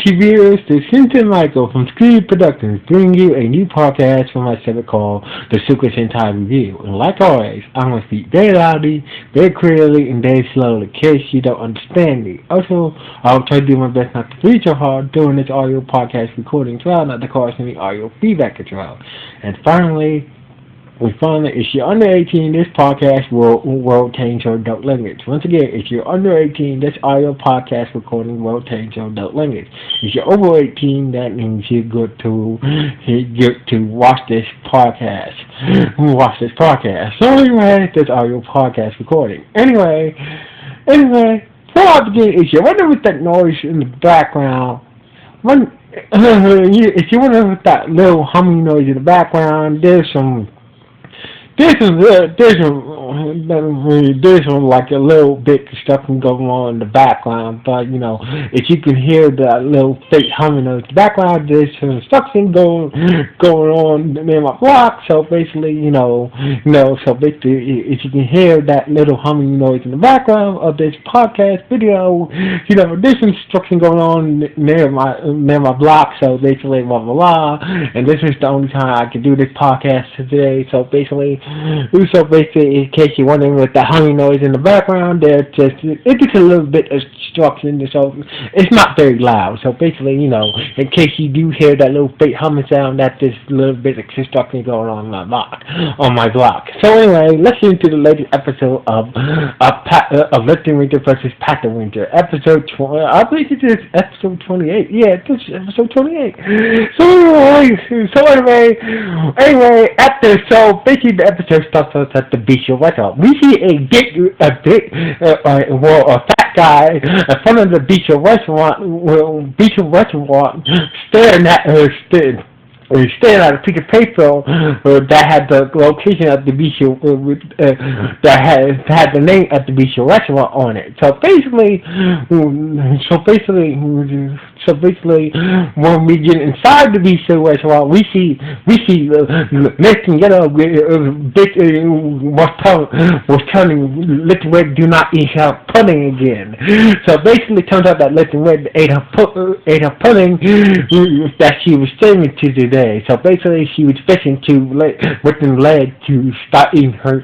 YouTube viewers, this is Hinton Michael from Screen Productions bringing you a new podcast from my segment called The Super Sentai Review. And like always, I'm going to speak very loudly, very clearly, and very slowly in case you don't understand me. Also, I'll try to do my best not to breathe so hard during this audio podcast recording as well, not to cause any audio feedback as well. And finally, if you're under 18, this podcast will change your adult language. Once again, if you're under 18, this audio podcast recording will change your adult language. If you're over 18, that means you get to watch this podcast. So anyway, this audio podcast recording. Anyway, before I begin, if you're wondering what that noise in the background, if you're wondering what that little humming noise in the background, there's some like a little bit of stuff going on in the background, but if you can hear that little fake humming in the background, there's some construction going on near my block. So basically, if you can hear that little humming noise in the background of this podcast video, there's some construction going on near my block. So basically, blah blah blah, and this is the only time I can do this podcast today. So basically, in case you're wondering what the humming noise in the background, it's just a little bit of construction, so it's not very loud. So basically, in case you do hear that little fake humming sound, that's just a little bit of construction going on my block. So anyway, let's get into the latest episode of Lupinranger versus Patranger, episode 20. I believe it is episode 28. Yeah, this is episode 28. So anyway, basically the episode starts us at the beach of Westwall. We see a fat guy in front of the beach of restaurant, staring at a piece of paper that had the location of the beach, that had the name of the beach restaurant on it. So basically, when we get inside the beach restaurant, we see Nathan was telling Little Red do not eat her pudding again. So basically, it turns out that Little Red ate her pudding that she was saving to today. So basically, she was fishing with the leg to start eating her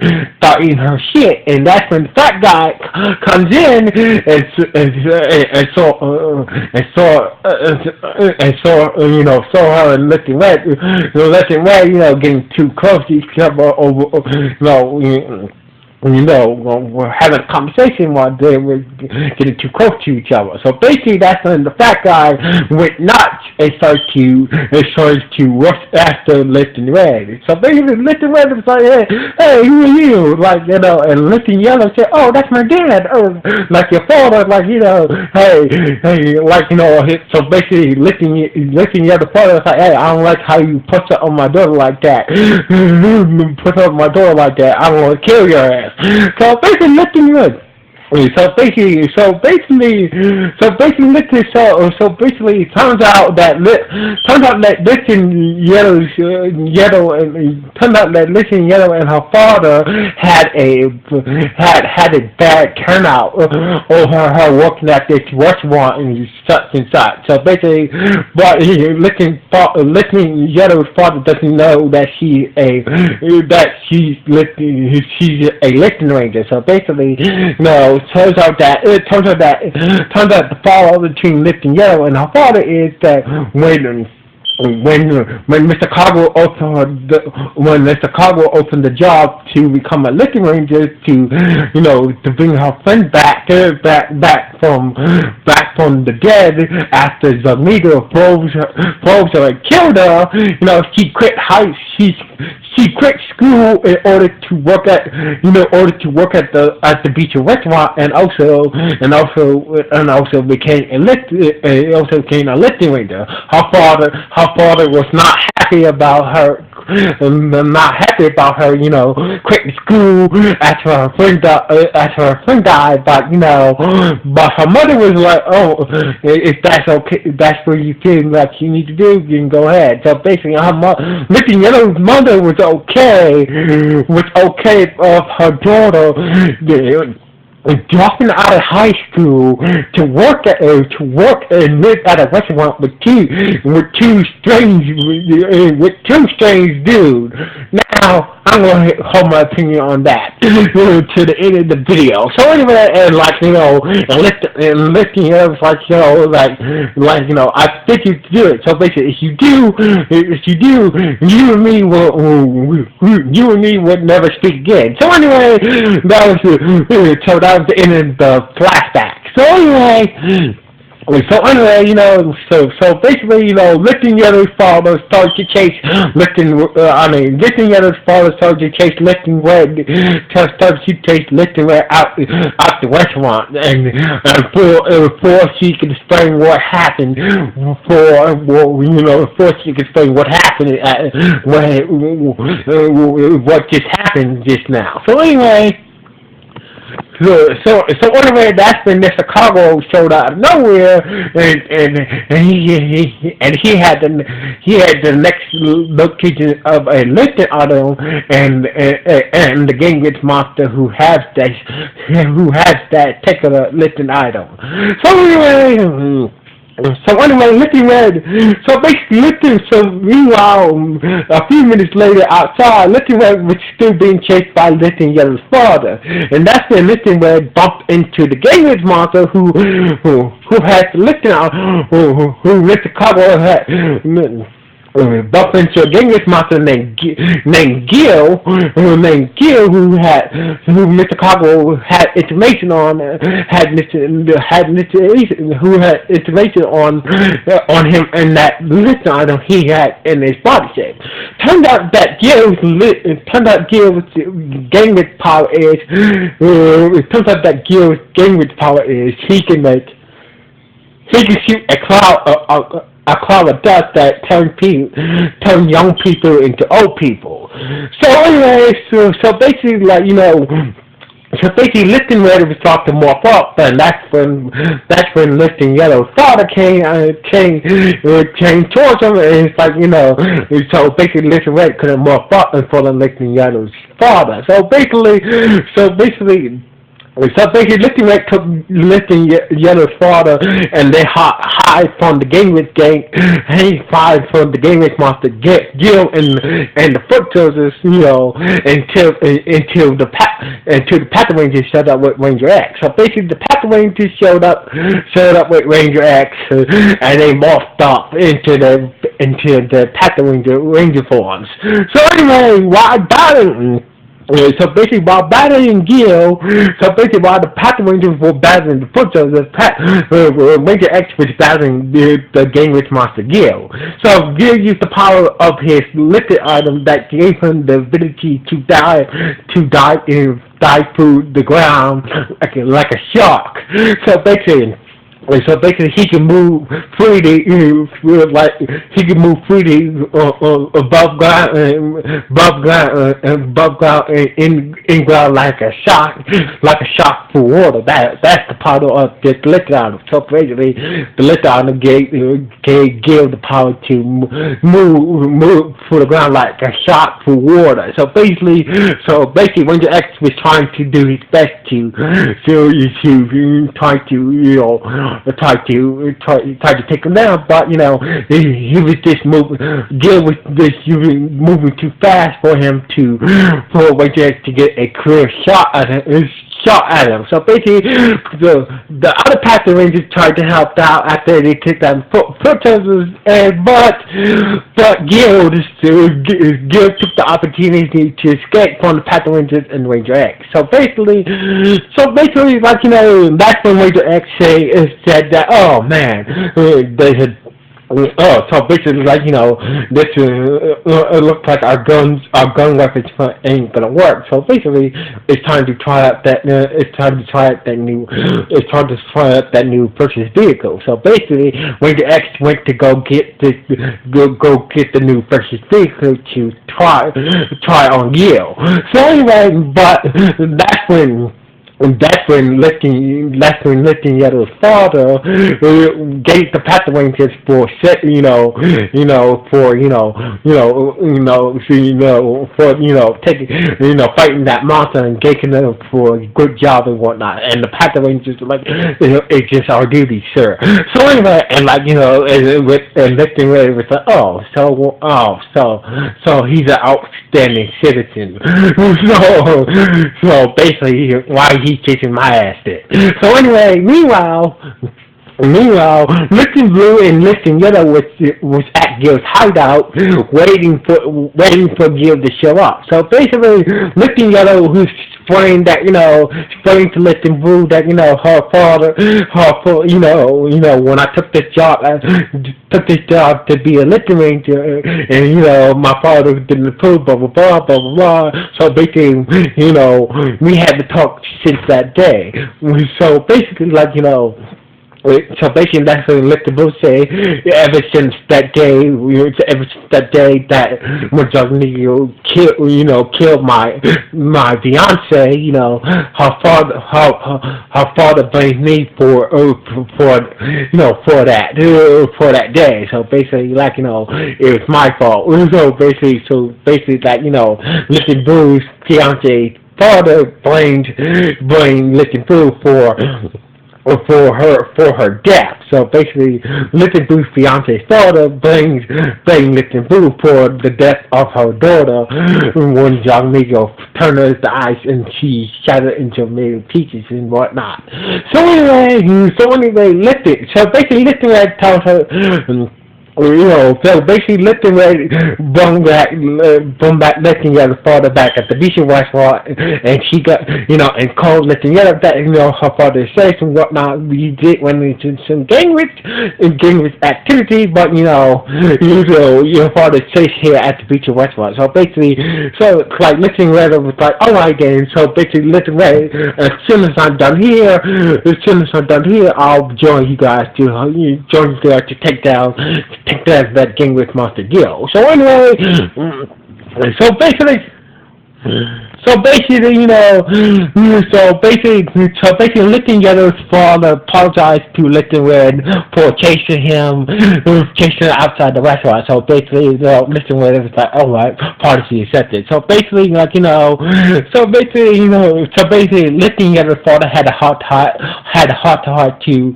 shit, and that's when the fat guy comes in saw her and Lifting Red, getting too close to each other we're having a conversation while they were getting too close to each other. So basically, that's when the fat guy went nuts and started to rush after Lifting Red. So basically, Lifting Red was like, hey, who are you? And Lifting Yellow said, oh, that's my dad. Oh, like your father, hey, so basically, Lifting Yellow father was like, hey, I don't like how you push it on my door like that. Push it on my door like that. I want to kill your ass. So basically, Lifting Red. So basically, it turns out that Lifting Yellow and her father had a bad turnout over her working at this restaurant and such and such. So basically, but Lifting Yellow's father doesn't know that she's a Lupinranger. So basically, no. Turns out the fall between Lifting Yellow and her father is that when Mr. Cargo opened the job to become a Lupinranger to bring her friend back from the dead after Zagmeter probes her and killed her, she quit school in order to work at the beach restaurant and also became a Lupinranger. Her father was not happy about her quitting school after her friend died, but her mother was like, oh, if that's okay, if that's what you feel like you need to do, you can go ahead. So basically, Lifting Yellow's mother was okay of her daughter dropping out of high school and live at a restaurant with two strange dudes. Now I'm gonna hold my opinion on that to the end of the video. So anyway, and and lifting up I think you do it. So basically, if you do, you and me would never speak again. So anyway, that was the end of the flashback. So basically, Lifting Yellow's father started to chase Lifting Yellow's father started to chase Lifting Red, out the restaurant, and before she could explain what happened, what just happened just now. So anyway. So anyway, that's when Mr. Cargo showed out of nowhere, and he had the next location of a lifted item, and the Gingrich monster who has that particular lifted item. So anyway, Lifting Red. So basically, meanwhile, a few minutes later outside, Lifting Red was still being chased by Lifting Yellow's father, and that's when Lifting Red bumped into the Gingrich monster who had lifted out, who Mr. Cargo had. Bumped into a Genghis monster named Gil, who Mr. Cargo had information on, who had information on him and that list item he had in his body shape. Turned out Gil's Genghis power is he can shoot a cloud of dust that turn young people into old people. So anyway, so basically, Lifting Red was starting to morph up, and that's when Lifting Yellow's father came towards him, and it's so basically Lifting Red couldn't morph up in front of Lifting Yellow's father. So basically, Lifting Red took Lifting Yellow's father, and they hide from the Gingrich gang. He hides from the Gingrich monster Gil and the Foot Soldiers, until the Patranger showed up with Ranger X. So basically, the Patranger showed up with Ranger X, and they morphed up into the Patranger Ranger forms. So anyway, while battling Gil, while the Patrangers were battling the Foot Soldiers, Ranger X was battling the Gingrich monster Gil. So Gil used the power of his lifted item that gave him the ability to dive through the ground like a shark. So basically, he can move freely, above ground, in ground like a shark through water. That's the power of this lift item. So basically, the lift item gave Gil the power to move through the ground like a shark through water. So basically, Ranger X was trying to do his best to try to take him down, but he was just moving. Gil was just moving too fast for Ranger X to get a clear shot at him. So basically, the other Patriot Rangers tried to help out after they took down protesters, but Gil took the opportunity to escape from the Patriot Rangers and Ranger X. So basically, that's when Ranger X said that, oh man, they had. So basically, this it looks like our gun weapons ain't gonna work. So basically, it's time to try out that new purchased vehicle. So basically, Ranger X went to go get the new purchased vehicle to try on Gil. So anyway, but that's when Lifting Yellow's father gave the Patrangers for taking fighting that monster and taking them for a good job and whatnot. And the Patrangers were like, it's just our duty, sir. So anyway, and Lifting Red was like, so he's an outstanding citizen. So basically, why he's kicking my ass there. So anyway, meanwhile, Lifting Blue and Lifting Yellow was at Gil's hideout, waiting for Gil to show up. So basically, Lifting Yellow, who's explained to Lifting Blue that when I took this job to be a Lupinranger, and my father didn't approve, blah blah blah blah blah blah. So basically, we had to talk since that day. So basically, that's what Lifting Blue say. Ever since that day that when John killed my fiance, her father blamed me for that day. So basically, it was my fault. So basically, Lifting Blue's fiance father blamed Lifting Blue for her death. So basically, Lifting Blue's fiance's father blames Lifting Blue for the death of her daughter when John Migo turned her eyes and she shattered into million pieces and whatnot. So Lifting Red tells her. So basically, Lifting Red brought back Lifting Yellow's father back at the beach restaurant, and she got, and called Lifting Yellow that, her father is safe and whatnot. We did went into some gang activity, but, your father is safe here at the beach restaurant. So basically, Lifting Red was like, alright then. So basically, Lifting Red, as soon as I'm done here, I'll join you guys to take down that gang with Monster Gil. So anyway, so basically, Lifting Yellow's father apologized to Lifting Red for chasing him outside the restaurant. So basically, Lifting Red was like, alright, policy accepted. So basically, Lifting Yellow's father had a heart to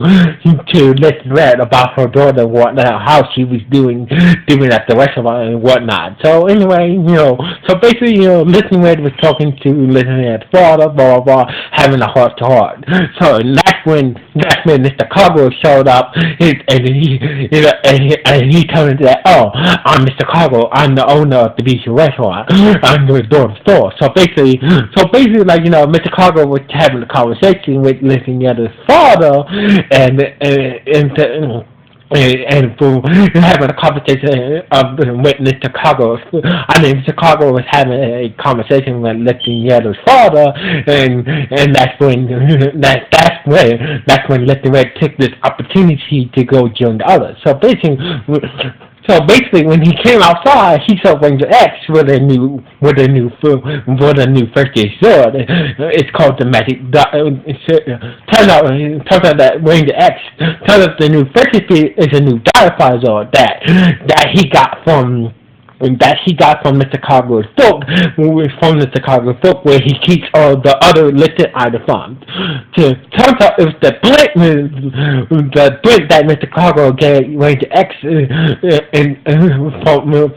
Lifting Red about her daughter and whatnot, how she was doing at the restaurant and whatnot. So anyway, Lifting Red was talking to Lifting Red's father, blah blah blah, having a heart to heart. So that's when Mr. Cargo showed up, and he told him that, I'm Mr. Cargo, I'm the owner of the beach restaurant, I'm the door to store. So basically, Mr. Cargo was having a conversation with Lifting Red's father, and having a conversation with Mr. Cargo. Mr. Cargo was having a conversation with Lifting Yellow's father, and that's when Lifting Red took this opportunity to go join the others. So basically, when he came outside, he saw Ranger X with a new first aid sword. It's called the Magic. Turns out that Ranger X, the new first aid is a new Direfire sword that he got from Mr. Cargo's book, where he keeps all the other listed items from. Turns out it was the blink that Mr. Cargo gave Ranger X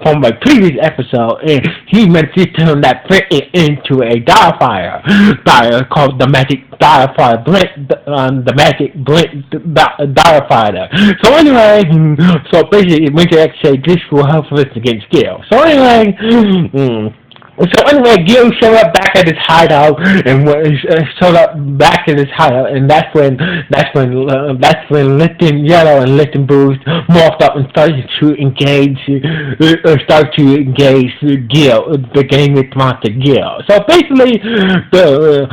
from a previous episode, and he meant to turn that blink into a Direfire called the Magic Direfire Blink, the Magic Blink Direfire. So anyway, basically, Ranger X said this will help us against Gil. So anyway, Gil showed up back at his hideout, and that's when Lifting Yellow and Lifting Blue morphed up and started to engage Gil, the gang with Monster Gil. So basically, the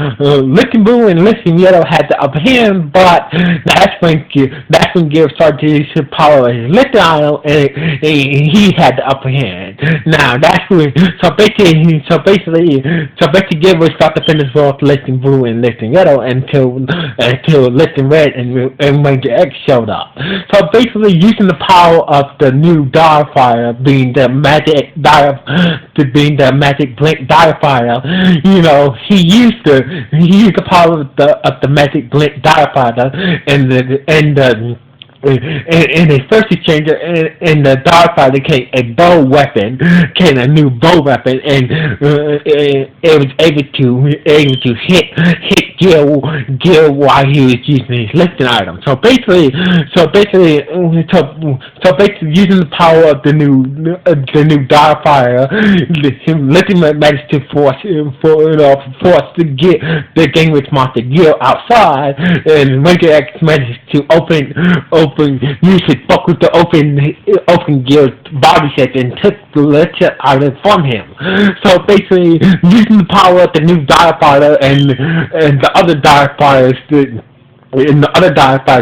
Lifting Blue and Lifting Yellow had the upper hand, but that's when Gil started to power his Lifting Idol, and he had the upper hand. Now that's when, so basically, Gil would start to finish off Lifting Blue and Lifting Yellow until Lifting Red and Ranger X showed up. So basically, using the power of the new Direfire, being the magic blink Direfire, he used the power of the magic blink Direfire and his first changer in the Direfire became a bow weapon, became a new bow weapon, and it was able to hit Gil while he was using his lifting item. So basically, using the power of the new Direfire, lifting managed to force the Game Witch monster Gil outside, and Ranger X managed to use his buckle to open Gil's body set and took the litter item from him. So basically, using the power of the new Direfire and the other Direfires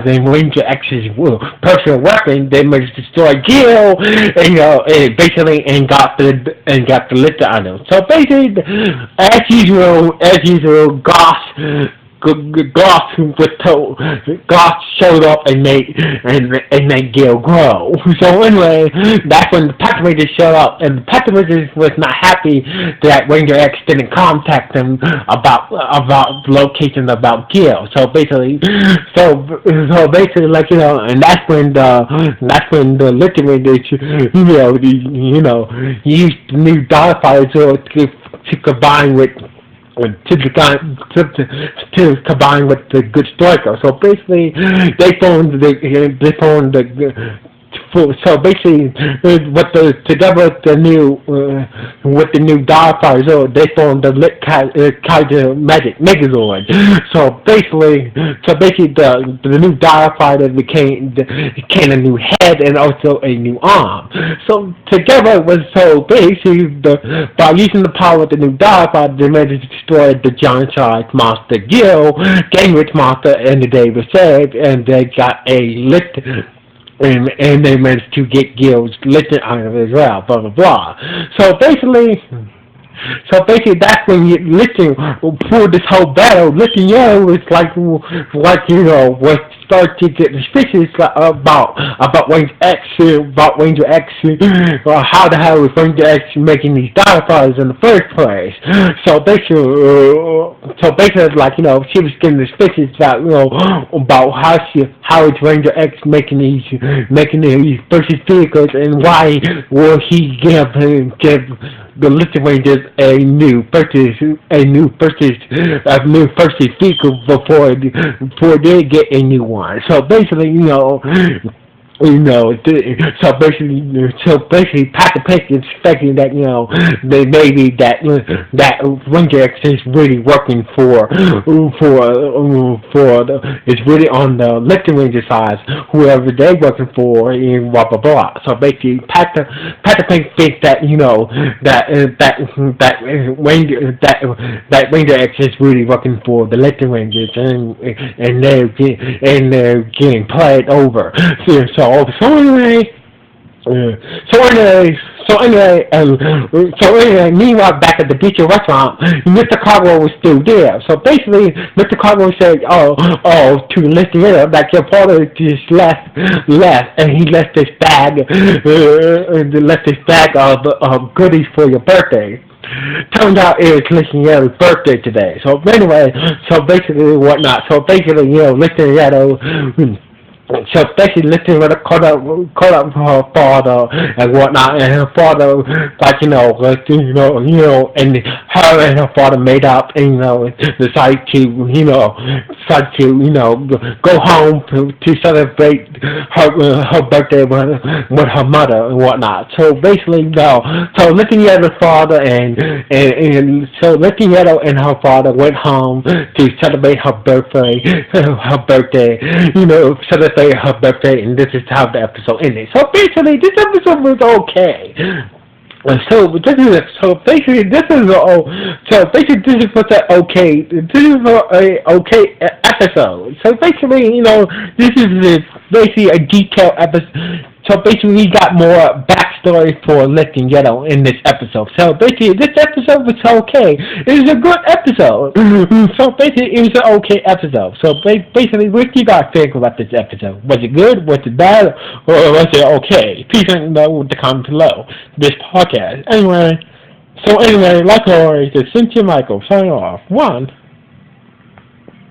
and Ranger X's personal weapon, they managed to destroy Gil and got the litter item. So basically, as usual, Goss showed up and made Gil grow. So anyway, that's when the Patranger showed up, and the Patranger was not happy that Ranger X didn't contact him about location about Gil. So basically, like and that's when the Lupinranger used the new Direfire to combine with combine with the good striker. So basically, they formed the together with the new Direfire, so they formed the Kaiser Magic Megazord. So basically the new Direfire became a new head and also a new arm. So together was by using the power of the new Direfire, they managed to destroy the giant-sized monster Gil, Game Witch monster, and the day was saved, and they got a lift. And they managed to get Gil's lifting item as well, blah blah blah. So basically, that's when you lifting for this whole battle. Lifting Yellow was was started to get suspicious about Ranger X, how the hell was Ranger X making these Direfires in the first place? So basically, she was getting suspicious about how is Ranger X making these versus vehicles, and why will he give the Lifting Rangers a new purchase vehicle before they get a new one. So basically, so basically, Patrick Peck is expecting that that maybe that Ranger X is really working is really on the Lifting Ranger side, whoever they're working for, and blah blah blah. So basically, Patrick Peck thinks that that Ranger X is really working for the Lifting Rangers, and they're getting played over. So anyway, meanwhile, back at the beach restaurant, Mr. Cargo was still there. So basically, Mr. Cargo said, to Lifting Yellow, that your father just left, and he left this bag of goodies for your birthday. Turned out it was Lifting Yellow's birthday today. So anyway, Lifting Yellow. So basically, Lifting Yellow called up her father and whatnot, and her father, and her and her father made up, and decided to go home to celebrate her birthday with her mother and whatnot. So basically, so Lifting Yellow's father and Lifting Yellow and her father went home to celebrate her birthday, celebrate her birthday, and this is how the episode ended. So basically, this episode was okay. So basically, this is what a okay episode. So basically, this is basically a detailed episode. So basically, we got more backstory for Lifting Ghetto in this episode. So basically, this episode was okay. It was a good episode. So basically, it was an okay episode. So basically, what do you guys think about this episode? Was it good? Was it bad? Or was it okay? Please let me know in the comments below. This podcast. Anyway, like always, it's Cynthia Michael signing off. 1.